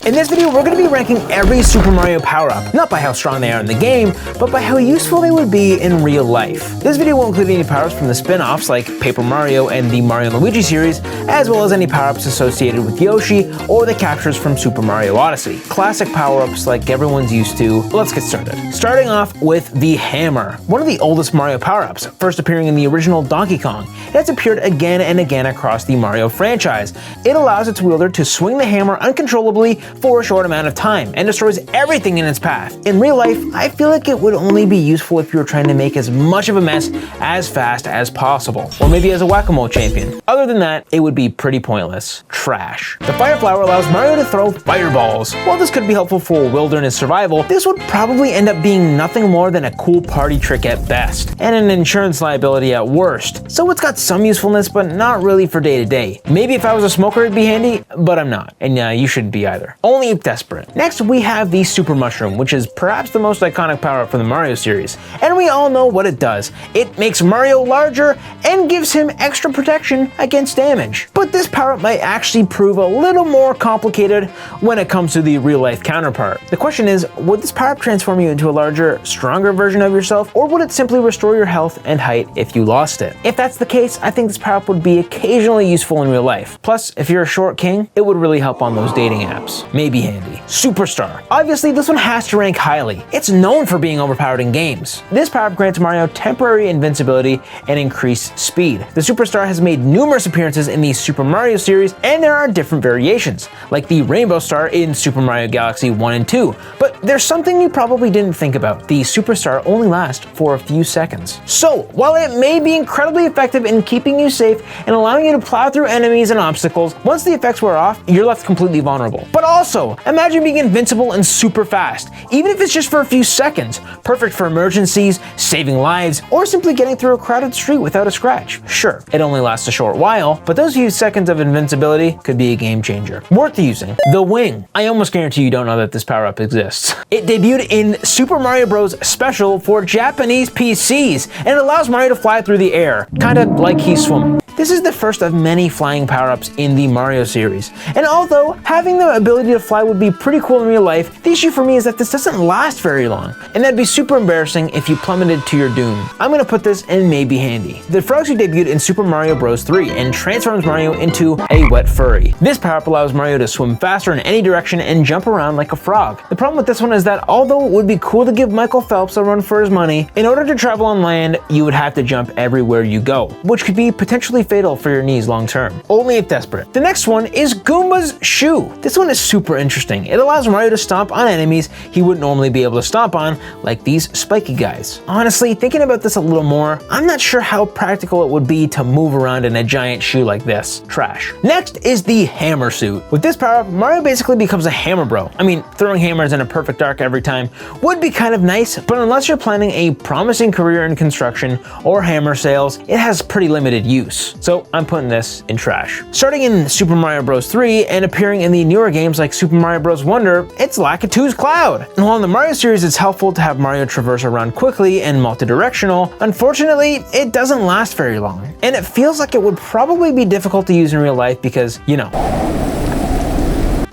In this video, we're going to be ranking every Super Mario power-up, not by how strong they are in the game, but by how useful they would be in real life. This video won't include any power-ups from the spin-offs like Paper Mario and the Mario & Luigi series, as well as any power-ups associated with Yoshi or the captures from Super Mario Odyssey. Classic power-ups like everyone's used to. Let's get started. Starting off with the hammer, one of the oldest Mario power-ups, first appearing in the original Donkey Kong. It has appeared again and again across the Mario franchise. It allows its wielder to swing the hammer uncontrollably for a short amount of time and destroys everything in its path. In real life, I feel like it would only be useful if you were trying to make as much of a mess as fast as possible, or maybe as a whack-a-mole champion. Other than that, it would be pretty pointless. Trash. The fire flower allows Mario to throw fireballs. While this could be helpful for wilderness survival, this would probably end up being nothing more than a cool party trick at best, and an insurance liability at worst. So it's got some usefulness, but not really for day-to-day. Maybe if I was a smoker it'd be handy, but I'm not, and you shouldn't be either. Only if desperate. Next, we have the Super Mushroom, which is perhaps the most iconic power-up from the Mario series, and we all know what it does. It makes Mario larger and gives him extra protection against damage. But this power-up might actually prove a little more complicated when it comes to the real-life counterpart. The question is, would this power-up transform you into a larger, stronger version of yourself, or would it simply restore your health and height if you lost it? If that's the case, I think this power-up would be occasionally useful in real life. Plus, if you're a short king, it would really help on those dating apps. Maybe handy. Superstar. Obviously, this one has to rank highly. It's known for being overpowered in games. This power-up grants Mario temporary invincibility and increased speed. The Superstar has made numerous appearances in the Super Mario series, and there are different variations, like the Rainbow Star in Super Mario Galaxy 1 and 2. But there's something you probably didn't think about. The Superstar only lasts for a few seconds. So, while it may be incredibly effective in keeping you safe and allowing you to plow through enemies and obstacles, once the effects wear off, you're left completely vulnerable. But also, imagine being invincible and super fast, even if it's just for a few seconds. Perfect for emergencies, saving lives, or simply getting through a crowded street without a scratch. Sure, it only lasts a short while, but those few seconds of invincibility could be a game changer. Worth using. The wing. I almost guarantee you don't know that this power-up exists. It debuted in Super Mario Bros. Special for Japanese PCs, and it allows Mario to fly through the air, kinda like he's swimming. This is the first of many flying power-ups in the Mario series, and although having the ability to fly would be pretty cool in real life, the issue for me is that this doesn't last very long, and that'd be super embarrassing if you plummeted to your doom. I'm gonna put this in maybe handy. The Frogsu debuted in Super Mario Bros. 3 and transforms Mario into a wet furry. This power-up allows Mario to swim faster in any direction and jump around like a frog. The problem with this one is that although it would be cool to give Michael Phelps a run for his money, in order to travel on land, you would have to jump everywhere you go, which could be potentially fatal for your knees long term. Only if desperate. The next one is Goomba's Shoe. This one is super interesting. It allows Mario to stomp on enemies he wouldn't normally be able to stomp on, like these spiky guys. Honestly, thinking about this a little more, I'm not sure how practical it would be to move around in a giant shoe like this. Trash. Next is the Hammer Suit. With this power-up, Mario basically becomes a hammer bro. I mean, throwing hammers in a perfect arc every time would be kind of nice, but unless you're planning a promising career in construction or hammer sales, it has pretty limited use. So I'm putting this in trash. Starting in Super Mario Bros. 3 and appearing in the newer games like Super Mario Bros. Wonder, it's Lakitu's Cloud. And while in the Mario series it's helpful to have Mario traverse around quickly and multi-directional, unfortunately, it doesn't last very long. And it feels like it would probably be difficult to use in real life because,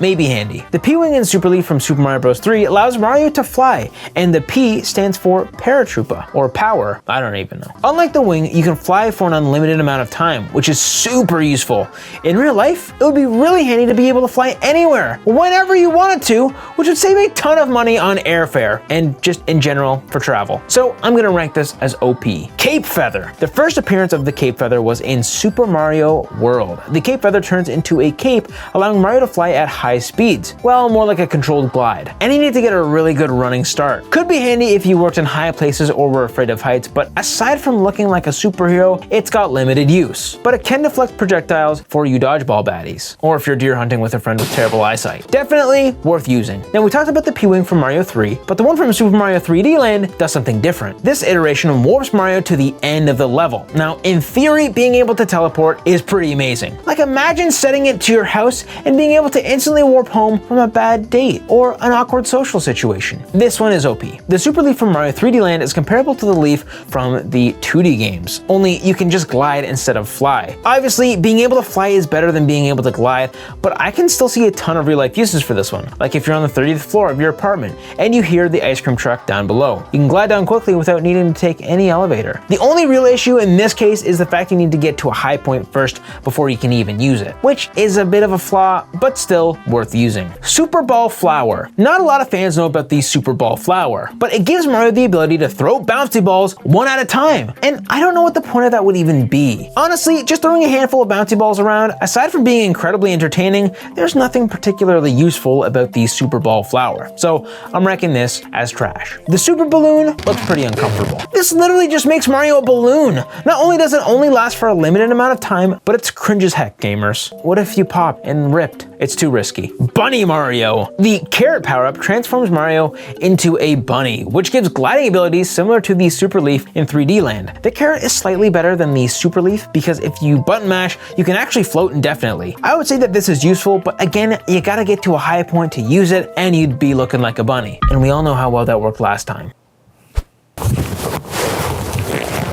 maybe handy. The P-Wing in Super Leaf from Super Mario Bros. 3 allows Mario to fly, and the P stands for Paratroopa, or power, I don't even know. Unlike the wing, you can fly for an unlimited amount of time, which is super useful. In real life, it would be really handy to be able to fly anywhere, whenever you wanted to, which would save a ton of money on airfare, and just in general for travel. So I'm gonna rank this as OP. Cape Feather. The first appearance of the Cape Feather was in Super Mario World. The Cape Feather turns into a cape, allowing Mario to fly at high speeds. Well, more like a controlled glide. And you need to get a really good running start. Could be handy if you worked in high places or were afraid of heights, but aside from looking like a superhero, it's got limited use. But it can deflect projectiles for you dodgeball baddies, or if you're deer hunting with a friend with terrible eyesight. Definitely worth using. Now we talked about the P-Wing from Mario 3, but the one from Super Mario 3D Land does something different. This iteration warps Mario to the end of the level. Now, in theory, being able to teleport is pretty amazing. Like imagine setting it to your house and being able to instantly recently warp home from a bad date or an awkward social situation. This one is OP. The Super Leaf from Mario 3D Land is comparable to the leaf from the 2D games, only you can just glide instead of fly. Obviously, being able to fly is better than being able to glide, but I can still see a ton of real-life uses for this one, like if you're on the 30th floor of your apartment and you hear the ice cream truck down below. You can glide down quickly without needing to take any elevator. The only real issue in this case is the fact you need to get to a high point first before you can even use it, which is a bit of a flaw, but still worth using. Super Ball Flower. Not a lot of fans know about the Super Ball Flower, but it gives Mario the ability to throw bouncy balls one at a time, and I don't know what the point of that would even be. Honestly, just throwing a handful of bouncy balls around, aside from being incredibly entertaining, there's nothing particularly useful about the Super Ball Flower, so I'm ranking this as trash. The Super Balloon looks pretty uncomfortable. This literally just makes Mario a balloon. Not only does it only last for a limited amount of time, but it's cringe as heck, gamers. What if you pop and ripped? It's too risky. Bunny Mario. The carrot power-up transforms Mario into a bunny, which gives gliding abilities similar to the Super Leaf in 3D Land. The carrot is slightly better than the Super Leaf because if you button mash, you can actually float indefinitely. I would say that this is useful, but again, you gotta get to a high point to use it and you'd be looking like a bunny. And we all know how well that worked last time.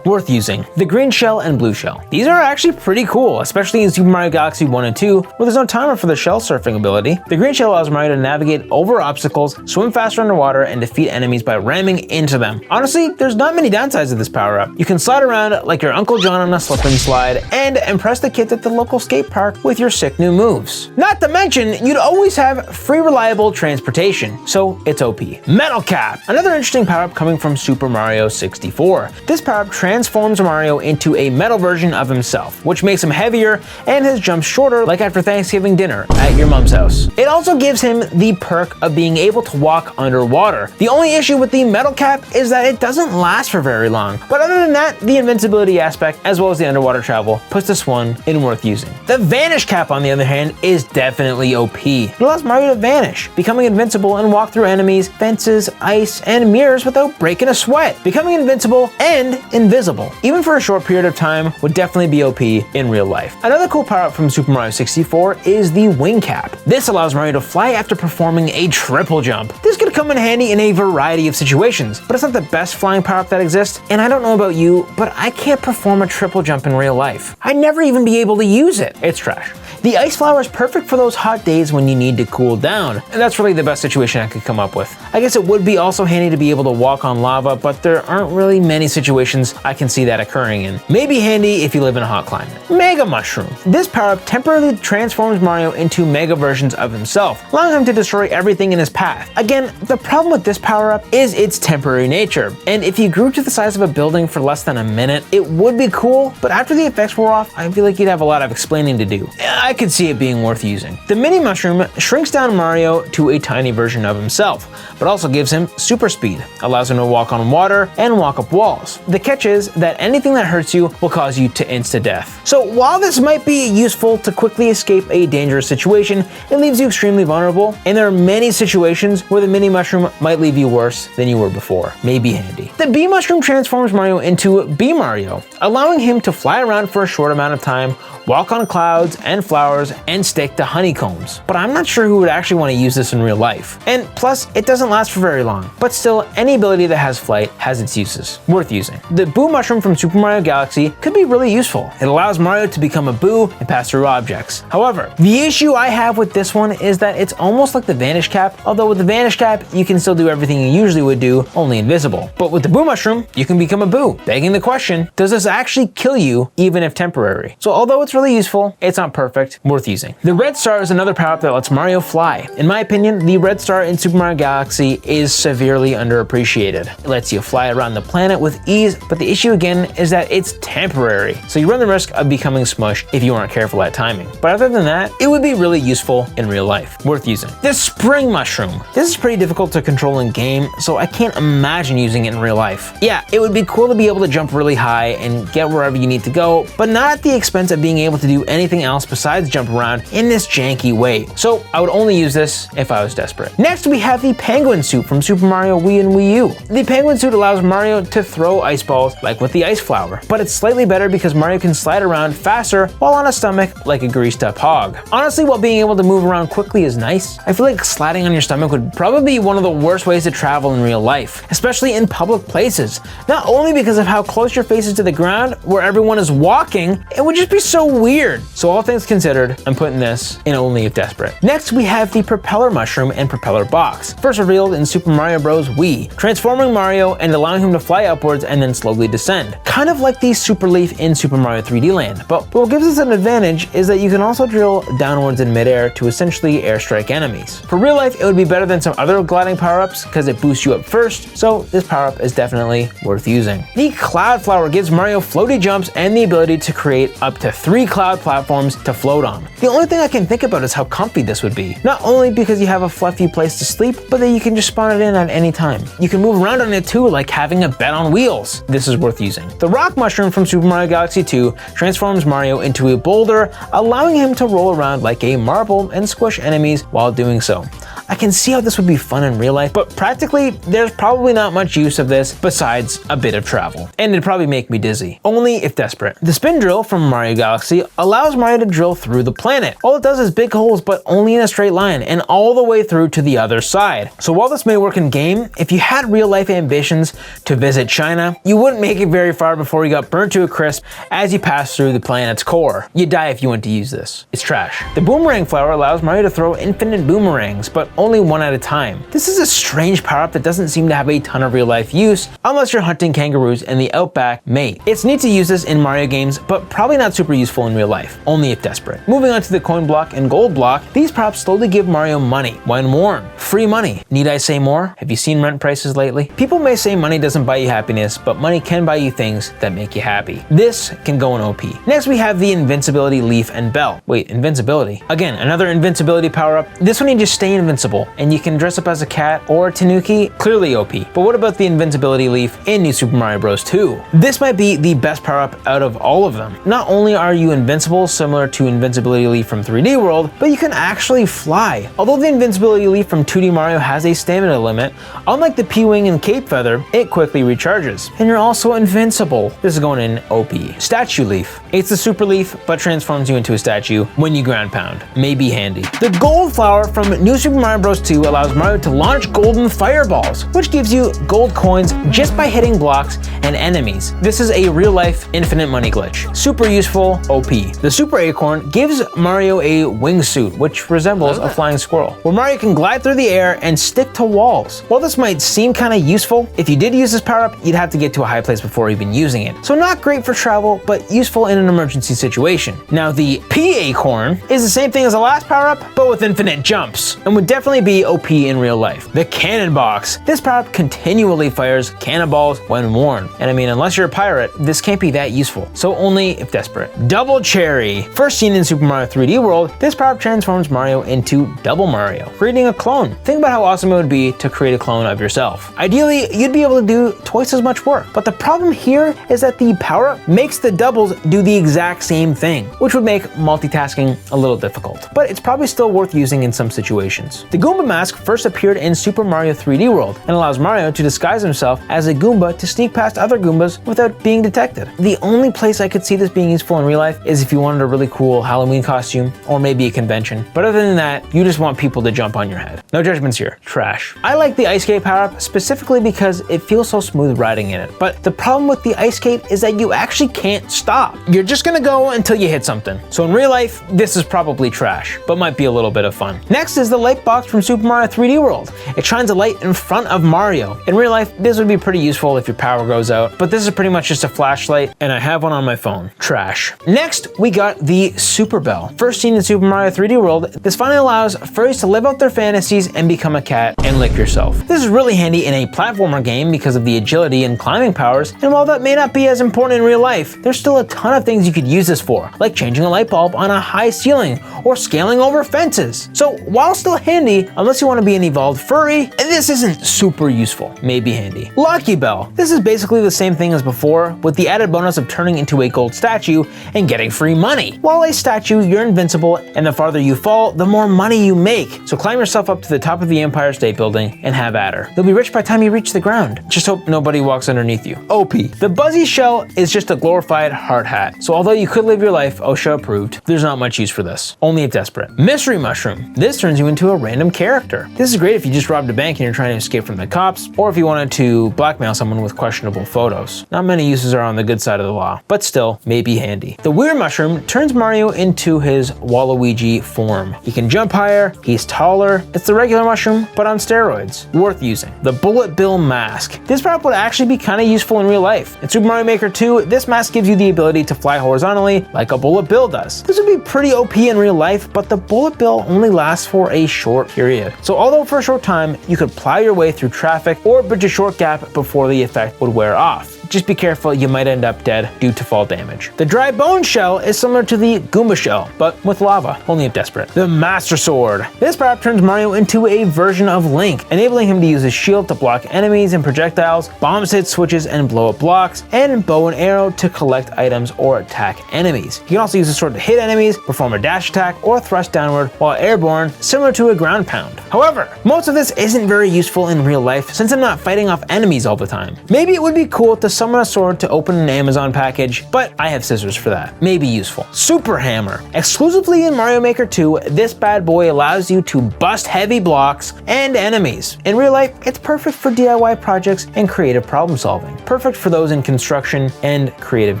Worth using. The green shell and blue shell. These are actually pretty cool, especially in Super Mario Galaxy 1 and 2, where there's no timer for the shell surfing ability. The green shell allows Mario to navigate over obstacles, swim faster underwater, and defeat enemies by ramming into them. Honestly, there's not many downsides to this power-up. You can slide around like your Uncle John on a slip and slide, and impress the kids at the local skate park with your sick new moves. Not to mention, you'd always have free reliable transportation, so it's OP. Metal Cap. Another interesting power-up coming from Super Mario 64. This power-up transforms Mario into a metal version of himself, which makes him heavier and his jumps shorter, like after Thanksgiving dinner at your mom's house. It also gives him the perk of being able to walk underwater. The only issue with the metal cap is that it doesn't last for very long, but other than that, the invincibility aspect, as well as the underwater travel, puts this one in worth using. The Vanish Cap, on the other hand, is definitely OP. It allows Mario to vanish, becoming invincible and walk through enemies, fences, ice, and mirrors without breaking a sweat. Becoming invincible and invisible, even for a short period of time, would definitely be OP in real life. Another cool power-up from Super Mario 64 is the Wing Cap. This allows Mario to fly after performing a triple jump. This could come in handy in a variety of situations, but it's not the best flying power-up that exists, and I don't know about you, but I can't perform a triple jump in real life. I'd never even be able to use it. It's trash. The Ice Flower is perfect for those hot days when you need to cool down, and that's really the best situation I could come up with. I guess it would be also handy to be able to walk on lava, but there aren't really many situations I can see that occurring in. Maybe handy if you live in a hot climate. Mega Mushroom. This power-up temporarily transforms Mario into mega versions of himself, allowing him to destroy everything in his path. Again, the problem with this power-up is its temporary nature, and if you grew to the size of a building for less than a minute, it would be cool, but after the effects wore off, I feel like you'd have a lot of explaining to do. I could see it being worth using. The Mini Mushroom shrinks down Mario to a tiny version of himself, but also gives him super speed, allows him to walk on water and walk up walls. The catch is that anything that hurts you will cause you to insta-death. So while this might be useful to quickly escape a dangerous situation, it leaves you extremely vulnerable, and there are many situations where the Mini Mushroom might leave you worse than you were before. Maybe handy. The Bee Mushroom transforms Mario into Bee Mario, allowing him to fly around for a short amount of time, walk on clouds and flowers, and stick to honeycombs. But I'm not sure who would actually want to use this in real life. And plus, it doesn't last for very long. But still, any ability that has flight has its uses. Worth using. The Boo Mushroom from Super Mario Galaxy could be really useful. It allows Mario to become a boo and pass through objects. However, the issue I have with this one is that it's almost like the Vanish Cap, although with the Vanish Cap, you can still do everything you usually would do, only invisible. But with the Boo Mushroom, you can become a boo, begging the question, does this actually kill you, even if temporary? So although it's really useful, it's not perfect, worth using. The Red Star is another power-up that lets Mario fly. In my opinion, the Red Star in Super Mario Galaxy is severely underappreciated. It lets you fly around the planet with ease, but the issue again is that it's temporary, so you run the risk of becoming smushed if you aren't careful at timing. But other than that, it would be really useful in real life, worth using. The Spring Mushroom. This is pretty difficult to control in game, so I can't imagine using it in real life. Yeah, it would be cool to be able to jump really high and get wherever you need to go, but not at the expense of being able to do anything else besides decides to jump around in this janky way. So I would only use this if I was desperate. Next, we have the penguin suit from Super Mario Wii and Wii U. The penguin suit allows Mario to throw ice balls like with the ice flower, but it's slightly better because Mario can slide around faster while on a stomach like a greased up hog. Honestly, while being able to move around quickly is nice, I feel like sliding on your stomach would probably be one of the worst ways to travel in real life, especially in public places. Not only because of how close your face is to the ground where everyone is walking, it would just be so weird. So all things considered, I'm putting this in only if desperate. Next, we have the propeller mushroom and propeller box, first revealed in Super Mario Bros. Wii, transforming Mario and allowing him to fly upwards and then slowly descend. Kind of like the super leaf in Super Mario 3D Land, but what gives us an advantage is that you can also drill downwards in midair to essentially airstrike enemies. For real life, it would be better than some other gliding power-ups because it boosts you up first, so this power-up is definitely worth using. The Cloud Flower gives Mario floaty jumps and the ability to create up to 3 cloud platforms to float on. The only thing I can think about is how comfy this would be. Not only because you have a fluffy place to sleep, but that you can just spawn it in at any time. You can move around on it too, like having a bed on wheels. This is worth using. The Rock Mushroom from Super Mario Galaxy 2 transforms Mario into a boulder, allowing him to roll around like a marble and squish enemies while doing so. I can see how this would be fun in real life, but practically, there's probably not much use of this besides a bit of travel. And it'd probably make me dizzy. Only if desperate. The Spin Drill from Mario Galaxy allows Mario to drill through the planet. All it does is big holes, but only in a straight line, and all the way through to the other side. So while this may work in game, if you had real life ambitions to visit China, you wouldn't make it very far before you got burnt to a crisp as you pass through the planet's core. You'd die if you went to use this. It's trash. The Boomerang Flower allows Mario to throw infinite boomerangs, but only one at a time. This is a strange power-up that doesn't seem to have a ton of real-life use, unless you're hunting kangaroos in the outback, mate. It's neat to use this in Mario games, but probably not super useful in real life, only if desperate. Moving on to the coin block and gold block, these props slowly give Mario money when worn. Free money. Need I say more? Have you seen rent prices lately? People may say money doesn't buy you happiness, but money can buy you things that make you happy. This can go in OP. Next, we have the Invincibility Leaf and Bell. Wait, invincibility? Again, another invincibility power-up. This one you just stay invincible, and you can dress up as a cat or a tanuki, clearly OP. But what about the Invincibility Leaf in New Super Mario Bros. 2? This might be the best power-up out of all of them. Not only are you invincible, similar to Invincibility Leaf from 3D World, but you can actually fly. Although the Invincibility Leaf from 2D Mario has a stamina limit, unlike the P-Wing and Cape Feather, it quickly recharges. And you're also invincible. This is going in OP. Statue Leaf. It's the Super Leaf, but transforms you into a statue when you ground pound. May be handy. The Gold Flower from New Super Mario Bros. 2 allows Mario to launch golden fireballs, which gives you gold coins just by hitting blocks and enemies. This is a real-life infinite money glitch. Super useful, OP. The Super Acorn gives Mario a wingsuit, which resembles a flying squirrel, where Mario can glide through the air and stick to walls. While this might seem kind of useful, if you did use this power-up, you'd have to get to a high place before even using it. So not great for travel, but useful in an emergency situation. Now the P Acorn is the same thing as the last power-up, but with infinite jumps, and would definitely be OP in real life. The Cannon Box. This power-up continually fires cannonballs when worn. And I mean, unless you're a pirate, this can't be that useful. So only if desperate. Double Cherry. First seen in Super Mario 3D World, this power-up transforms Mario into Double Mario, creating a clone. Think about how awesome it would be to create a clone of yourself. Ideally, you'd be able to do twice as much work. But the problem here is that the power-up makes the doubles do the exact same thing, which would make multitasking a little difficult. But it's probably still worth using in some situations. The Goomba Mask first appeared in Super Mario 3D World and allows Mario to disguise himself as a Goomba to sneak past other Goombas without being detected. The only place I could see this being useful in real life is if you wanted a really cool Halloween costume or maybe a convention. But other than that, you just want people to jump on your head. No judgments here. Trash. I like the Ice Skate power-up specifically because it feels so smooth riding in it. But the problem with the Ice Skate is that you actually can't stop. You're just gonna go until you hit something. So in real life, this is probably trash, but might be a little bit of fun. Next is the Light Box from Super Mario 3D World. It shines a light in front of Mario. In real life, this would be pretty useful if your power goes out, but this is pretty much just a flashlight, and I have one on my phone. Trash. Next, we got the Super Bell. First seen in Super Mario 3D World, this finally allows furries to live out their fantasies and become a cat and lick yourself. This is really handy in a platformer game because of the agility and climbing powers, and while that may not be as important in real life, there's still a ton of things you could use this for, like changing a light bulb on a high ceiling or scaling over fences. So while still handy, unless you want to be an evolved furry, this isn't super useful. Maybe handy. Lucky Bell. This is basically the same thing as before, with the added bonus of turning into a gold statue and getting free money. While a statue statue, you're invincible, and the farther you fall, the more money you make. So climb yourself up to the top of the Empire State Building and have at her. You'll be rich by the time you reach the ground. Just hope nobody walks underneath you. OP. The Buzzy Shell is just a glorified hard hat. So although you could live your life OSHA approved, there's not much use for this. Only if desperate. Mystery Mushroom. This turns you into a random character. This is great if you just robbed a bank and you're trying to escape from the cops, or if you wanted to blackmail someone with questionable photos. Not many uses are on the good side of the law, but still, may be handy. The Weird Mushroom turns Mario into his Waluigi form. He can jump higher, he's taller. It's the regular mushroom, but on steroids. Worth using. The Bullet Bill Mask. This prop would actually be kind of useful in real life. In Super Mario Maker 2, this mask gives you the ability to fly horizontally like a bullet bill does. This would be pretty OP in real life, but the bullet bill only lasts for a short period. So although for a short time, you could plow your way through traffic or bridge a short gap before the effect would wear off. Just be careful, you might end up dead due to fall damage. The Dry Bone Shell is similar to the Goomba Shell, but with lava, only if desperate. The Master Sword. This power-up turns Mario into a version of Link, enabling him to use his shield to block enemies and projectiles, bombs hit switches and blow up blocks, and bow and arrow to collect items or attack enemies. You can also use the sword to hit enemies, perform a dash attack, or thrust downward while airborne, similar to a ground pound. However, most of this isn't very useful in real life since I'm not fighting off enemies all the time. Maybe it would be cool to summon a sword to open an Amazon package, but I have scissors for that. Maybe useful. Super Hammer. Exclusively in Mario Maker 2, this bad boy allows you to bust heavy blocks and enemies. In real life, it's perfect for DIY projects and creative problem solving. Perfect for those in construction and creative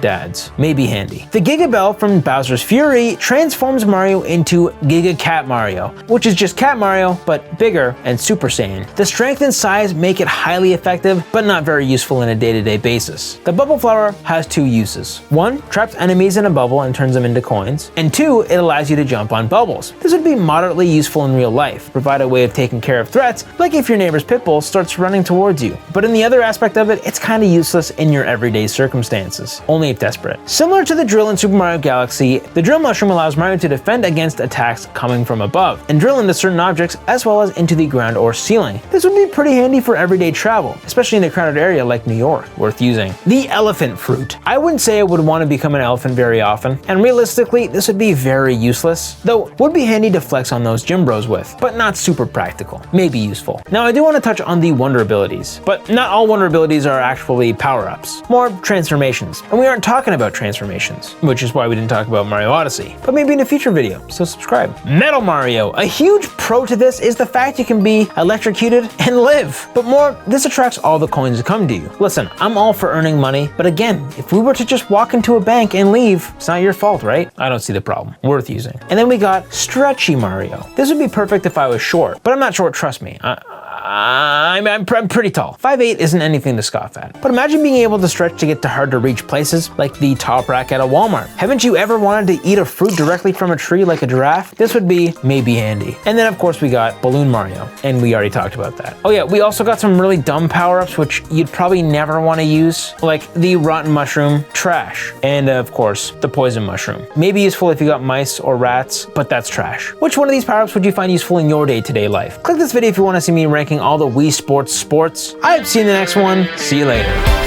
dads. Maybe handy. The Giga Bell from Bowser's Fury transforms Mario into Giga Cat Mario, which is just Cat Mario, but bigger and Super Saiyan. The strength and size make it highly effective, but not very useful in a day-to-day basis. The Bubble Flower has two uses. One, traps enemies in a bubble and turns them into coins. And two, it allows you to jump on bubbles. This would be moderately useful in real life, provide a way of taking care of threats, like if your neighbor's pit bull starts running towards you. But in the other aspect of it, it's kinda useless in your everyday circumstances, only if desperate. Similar to the drill in Super Mario Galaxy, the Drill Mushroom allows Mario to defend against attacks coming from above, and drill into certain objects as well as into the ground or ceiling. This would be pretty handy for everyday travel, especially in a crowded area like New York, worth using. The Elephant Fruit. I wouldn't say I would want to become an elephant very often, and realistically, this would be very useless, though would be handy to flex on those gym bros with, but not super practical. Maybe useful. Now I do want to touch on the wonder abilities, but not all wonder abilities are actually power-ups, more transformations, and we aren't talking about transformations, which is why we didn't talk about Mario Odyssey, but maybe in a future video, so subscribe. Metal Mario. A huge pro to this is the fact you can be electrocuted and live, but more, this attracts all the coins that come to you. Listen, I'm all for earning money, but again, if we were to just walk into a bank and leave, it's not your fault, right? I don't see the problem. Worth using. And then we got Stretchy Mario. This would be perfect if I was short, but I'm not short, trust me. I'm pretty tall. 5'8" isn't anything to scoff at. But imagine being able to stretch to get to hard to reach places like the top rack at a Walmart. Haven't you ever wanted to eat a fruit directly from a tree like a giraffe? This would be maybe handy. And then of course we got Balloon Mario, and we already talked about that. Oh yeah, we also got some really dumb power-ups which you'd probably never want to use, like the Rotten Mushroom, trash. And of course, the Poison Mushroom. Maybe useful if you got mice or rats, but that's trash. Which one of these power-ups would you find useful in your day-to-day life? Click this video if you want to see me ranking all the Wii Sports sports. I hope to see you in the next one. See you later.